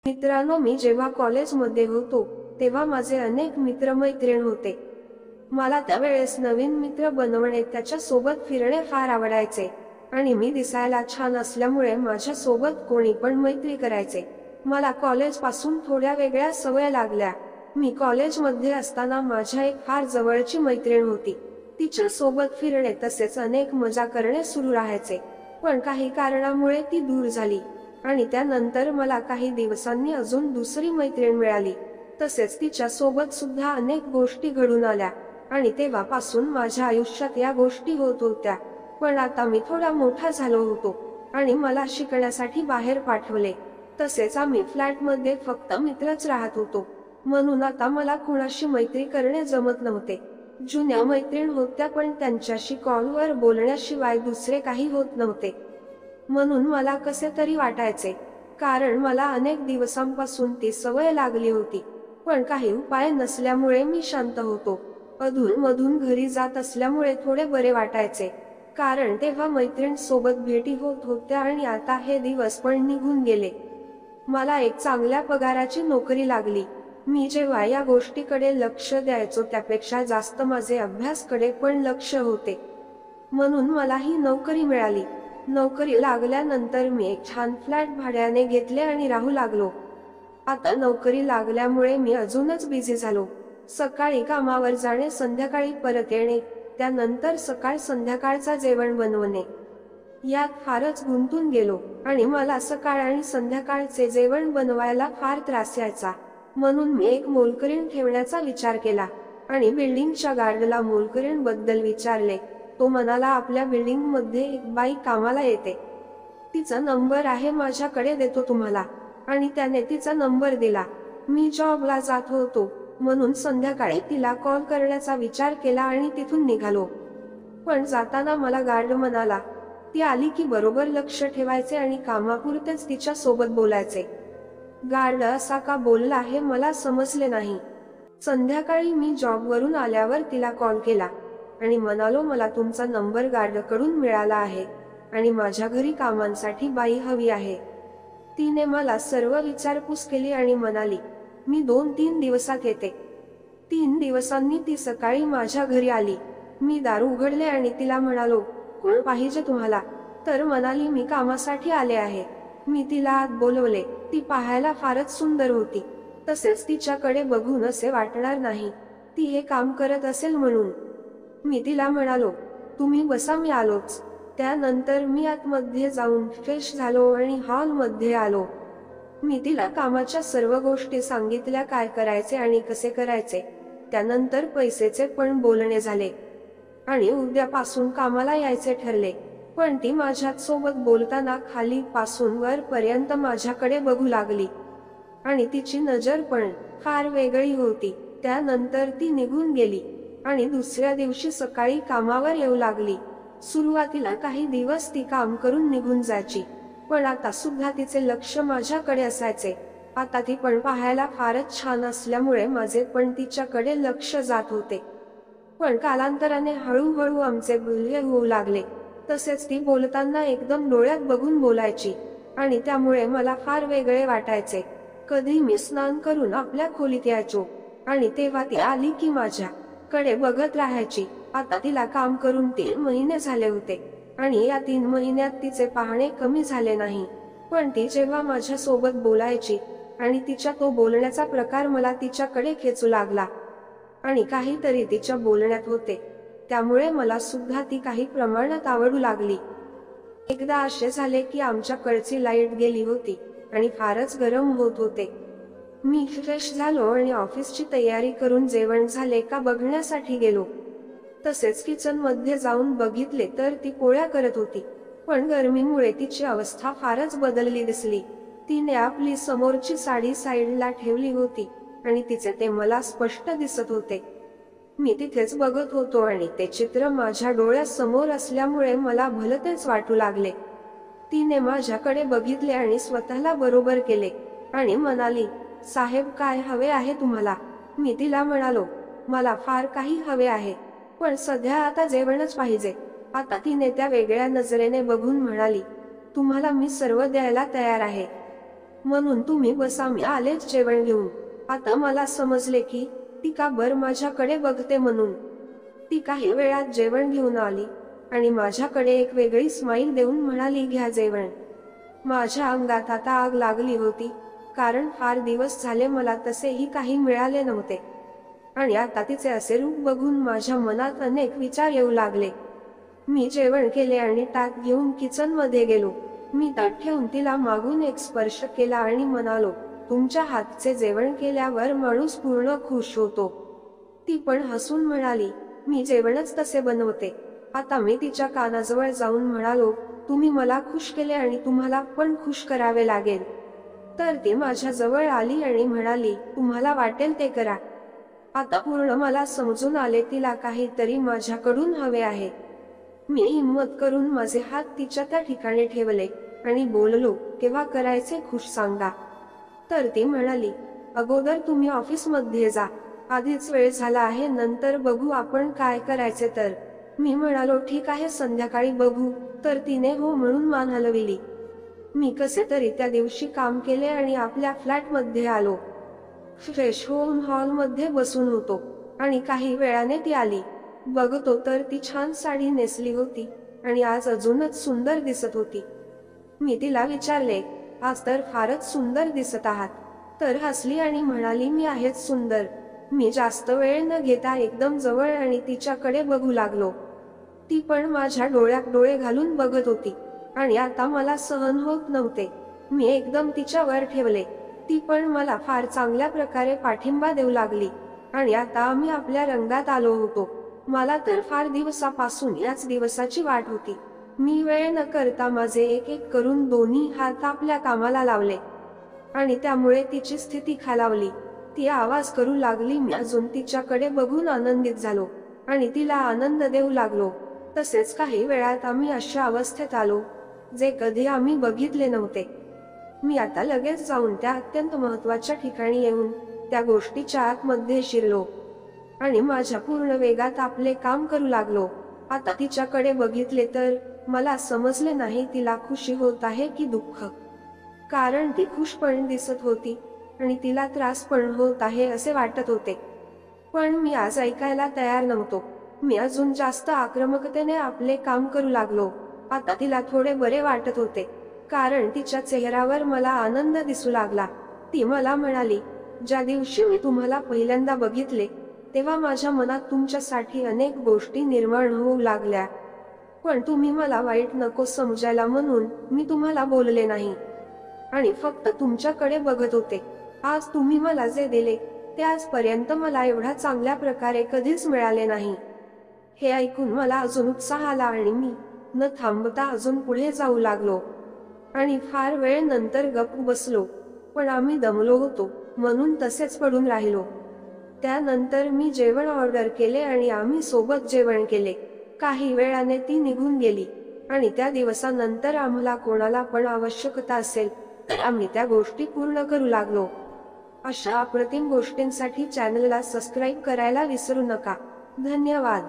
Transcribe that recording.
मित्रांनो, मी जेव्हा कॉलेजमध्ये होतो तेव्हा माझे अनेक मित्रमैत्रीण होते. मला त्यावेळेस नवीन मित्र बनवणे, त्याच्या सोबत फिरणे फार आवडायचे आणि मी दिसायला छान असल्यामुळे माझ्या सोबत कोणी पण मैत्री करायचे. मला कॉलेज पासून थोड्या वेगळ्या सवय लागल्या. मी कॉलेजमध्ये असताना माझ्या एक फार जवळची मैत्रीण होती. तिच्या सोबत फिरणे तसेच अनेक मजा करणे सुरू राहायचे. पण काही कारणामुळे ती दूर झाली आणि त्यानंतर मला काही दिवसांनी अजून दुसरी मैत्रीण मिळाली. तसेच तिच्या सोबत सुद्धा अनेक गोष्टी घडून आल्या आणि तेव्हापासून माझ्या आयुष्यात या गोष्टी होत होत्या. पण आता मी थोडा मोठा झालो होतो आणि मला शिकण्यासाठी बाहेर पाठवले. तसेच आम्ही फ्लॅटमध्ये फक्त मित्रच राहत होतो, म्हणून आता मला कोणाशी मैत्री करणे जमत नव्हते. जुन्या मैत्रीण होत्या पण त्यांच्याशी कॉलवर बोलण्याशिवाय दुसरे काही होत नव्हते. म्हणून मला कसे तरी वाटायचे, कारण मला अनेक दिवसांपासून ती सवय लागली होती. पण काही उपाय नसल्यामुळे मी शांत होतो. अधूनमधून घरी जात असल्यामुळे थोडे बरे वाटायचे, कारण तेव्हा मैत्रीण सोबत भेटी होत होत्या आणि आता हे दिवस पण निघून गेले. मला एक चांगल्या पगाराची नोकरी लागली. मी जेव्हा या गोष्टीकडे लक्ष द्यायचो त्यापेक्षा जास्त माझे अभ्यासाकडे पण लक्ष होते, म्हणून मला ही नोकरी मिळाली. नोकरी लागल्यानंतर मी एक छान फ्लॅट भाड्याने घेतले आणि राहू लागलो. आता नोकरी लागल्यामुळे मी अजूनच बिझी झालो. सकाळी कामावर जाणे, संध्याकाळी परत येणे, त्यानंतर सकाळ संध्याकाळचा जेवण बनवणे, यात फारच गुंतून गेलो आणि मला सकाळ आणि संध्याकाळचे जेवण बनवायला फार त्रास यायचा. म्हणून मी एक मोलकरीण ठेवण्याचा विचार केला आणि बिल्डिंगच्या गार्डला मोलकरीण बद्दल विचारले. तो म्हणाला, आपल्या बिल्डिंग मध्ये एक बाई कामाला येते, तिचा नंबर आहे माझ्याकडे, देतो तुम्हाला. आणि त्याने तिचा नंबर दिला. मी जॉबला जात होतो म्हणून संध्याकाळी तिला कॉल करण्याचा विचार केला आणि तिथून निघालो. पण जाताना मला गार्ड म्हणाला, ती आली की बरोबर लक्ष ठेवायचे आणि कामापुरतेच तिच्या सोबत बोलायचे. गार्ड असा का बोलला हे मला समजले नाही. संध्याकाळी मी जॉबवरून आल्यावर तिला कॉल केला आणि म्हणालो, मला तुमचा नंबर गार्डकडून मिळाला आहे आणि माझ्या घरी कामांसाठी बाई हवी आहे. तिने मला सर्व विचारपूस केली आणि म्हणाली, मी 2-3 दिवसात येते. 3 दिवसांनी ती सकाळी माझ्या घरी आली. मी दार उघडले आणि तिला म्हणालो, कोण पाहिजे तुम्हाला? तर म्हणाली, मी कामासाठी आले आहे. मी तिला आत बोलवले. ती पाहायला फारच सुंदर होती, तसेच तिच्याकडे बघून असे वाटणार नाही ती हे काम करत असेल म्हणून. मी तिला म्हणालो, तुम्ही बसा, मी आलोच. त्यानंतर मी आतमध्ये जाऊन फ्रेश झालो आणि हॉलमध्ये आलो. मी तिला कामाच्या सर्व गोष्टी सांगितल्या, काय करायचे आणि कसे करायचे. त्यानंतर पैसेचे पण बोलणे झाले आणि उद्यापासून कामाला यायचे ठरले. पण ती माझ्या सोबत बोलताना खाली पासून वर पर्यंत माझ्याकडे बघू लागली आणि तिची नजर पण फार वेगळी होती. त्यानंतर ती निघून गेली आणि दुसऱ्या दिवशी सकाळी कामावर येऊ लागली. सुरुवातीला काही दिवस ती काम करून निघून जायची, पण आता सुद्धा तिचे लक्ष माझ्याकडे असायचे. आता ती पण पाहायला फारच छान असल्यामुळे माझे पण तिच्याकडे लक्ष जात होते. पण कालांतराने हळूहळू आमचे बोलणे होऊ लागले. तसेच ती बोलताना एकदम डोळ्यात बघून बोलायची आणि त्यामुळे मला फार वेगळे वाटायचे. कधी मी स्नान करून आपल्या खोलीत यायचो आणि तेव्हा ती आली की माझ्याकडे बघत राहायची. आता तिला काम करून 3 महिने झाले होते आणि या 3 महिन्यात तिचे पाहणे कमी झाले नाही. पण ती जेव्हा माझ्या सोबत बोलायची आणि तिच्या तो बोलण्याचा प्रकार मला तिच्याकडे खेचू लागला आणि काहीतरी तिच्या बोलण्यात होते, त्यामुळे मला सुद्धा ती काही प्रमाणात आवडू लागली. एकदा असे झाले की आमच्याकडची लाईट गेली होती आणि फारच गरम होत होते. मी फ्रेश झालो आणि ऑफिसची तयारी करून जेवण झाले का बघण्यासाठी गेलो. तसेच किचन मध्ये जाऊन बघितले तर ती पोळ्या करत होती. पण गरमीमुळे तिची अवस्था फारच बदलली दिसली. तिने आपली समोरची साडी साईडला ठेवली होती आणि तिचे ते मला स्पष्ट दिसत होते. मी तिथेच बघत होतो आणि ते चित्र माझ्या डोळ्यासमोर असल्यामुळे मला भलतेच वाटू लागले. तिने माझ्याकडे बघितले आणि स्वतःला बरोबर केले आणि म्हणाली, साहेब, काय हवे आहे तुम्हाला? मी तिला म्हणालो, मला फार काही हवे आहे, पण सध्या आता जेवणच पाहिजे. आता तिने त्या वेगळ्या नजरेने बघून म्हणाली, तुम्हाला मी सर्व द्यायला तयार आहे. म्हणून तुम्ही बसा, मी आलेच जेवण घेऊन. आता मला समजले की ती का बर माझ्याकडे बघते म्हणून. ती काही वेळात जेवण घेऊन आली आणि माझ्याकडे एक वेगळी स्माईल देऊन म्हणाली, घ्या जेवण. माझ्या अंगात आता आग लागली होती, कारण फार दिवस झाले मला तसेही काही मिळाले नव्हते. आणि आता तिचे असे रूप बघून माझ्या मनात अनेक विचार येऊ लागले. मी जेवण केले आणि ताट घेऊन किचन मध्ये गेलो. मी ताट ठेवून तिला मागून एक स्पर्श केला आणि म्हणालो, तुमच्या हातचे जेवण केल्यावर माणूस पूर्ण खुश होतो. ती पण हसून म्हणाली, मी जेवणच तसे बनवते. आता मी तिच्या कानाजवळ जाऊन म्हणालो, तुम्ही मला खुश केले आणि तुम्हाला पण खुश करावे लागेल. तर ती माझ्या जवळ आली आणि म्हणाली, तुम्हाला वाटेल ते करा. आता पूर्ण मला समजून आले तिला काहीतरी माझ्याकडून हवे आहे. मी हिम्मत करून माझे हात तिच्या त्या ठिकाणी ठेवले आणि बोललो, केव्हा करायचे खुश सांगा. तर ती म्हणाली, अगोदर तुम्ही ऑफिस मध्ये जा, आधीच वेळ झाला आहे, नंतर बघू आपण काय करायचे तर. मी म्हणालो, ठीक आहे, संध्याकाळी बघू. तर तिने हो म्हणून मान हलविली. मी कसे तरी त्या दिवशी काम केले आणि आपल्या फ्लॅट मध्ये आलो. फ्रेश होऊन हॉल मध्ये बसून होतो आणि काही वेळाने ती आली. बघतो तर ती छान साडी नेसली होती आणि आज अजूनच सुंदर दिसत होती. मी तिला विचारले, आज तर फारच सुंदर दिसत आहात. तर हसली आणि म्हणाली, मी आहेच सुंदर. मी जास्त वेळ न घेता एकदम जवळ आणि तिच्याकडे बघू लागलो. ती पण माझ्या डोळ्यात डोळे घालून बघत होती आणि आता मला सहन होत नव्हते. मी एकदम तिच्यावर ठेवले. ती पण मला फार चांगल्या प्रकारे पाठिंबा देऊ लागली आणि आता आम्ही आपल्या रंगात आलो होतो. मला तर फार दिवसापासून याच दिवसाची वाट होती. मी वेळ न करता माझे एक एक करून दोन्ही हात आपल्या कामाला लावले आणि त्यामुळे तिची स्थिती खालावली. ती आवाज करू लागली. मी अजून तिच्याकडे बघून आनंदित झालो आणि तिला आनंद देऊ लागलो. तसेच काही वेळात आम्ही अशा अवस्थेत आलो जे कधी आम्ही बघितले नव्हते. मी आता लगेच जाऊन त्या अत्यंत महत्वाच्या ठिकाणी येऊन त्या गोष्टीच्या आतमध्ये शिरलो आणि माझ्या पूर्ण वेगात आपले काम करू लागलो. आता तिच्याकडे बघितले तर मला समजले नाही तिला खुशी होत आहे की दुःख, कारण ती खुश पण दिसत होती आणि तिला त्रास पण होत आहे असे वाटत होते. पण मी आज ऐकायला तयार नव्हतो. मी अजून जास्त आक्रमकतेने आपले काम करू लागलो. आता तिला थोडे बरे वाटत होते, कारण तिच्या चेहऱ्यावर मला आनंद दिसू लागला. ती मला म्हणाली, ज्या दिवशी मी तुम्हाला पहिल्यांदा बघितले तेव्हा माझ्या मनात तुमच्यासाठी अनेक गोष्टी निर्माण होऊ लागल्या, पण तुम्ही मला वाईट नको समजायला म्हणून मी तुम्हाला बोलले नाही आणि फक्त तुमच्याकडे बघत होते. आज तुम्ही मला जे दिले ते आजपर्यंत मला एवढ्या चांगल्या प्रकारे कधीच मिळाले नाही. हे ऐकून मला अजून उत्साह आला आणि मी न थांबता अजून पुढे जाऊ लागलो आणि फार वेळ नंतर गप्प बसलो. पण आम्ही दमलो होतो म्हणून तसेच पडून राहिलो. त्यानंतर मी जेवण ऑर्डर केले आणि आम्ही सोबत जेवण केले. काही वेळाने ती निघून गेली आणि त्या दिवसानंतर आम्हाला कोणाला पण आवश्यकता असेल तर आम्ही त्या गोष्टी पूर्ण करू लागलो. अशा अप्रतिम गोष्टींसाठी चॅनलला सबस्क्राईब करायला विसरू नका. धन्यवाद.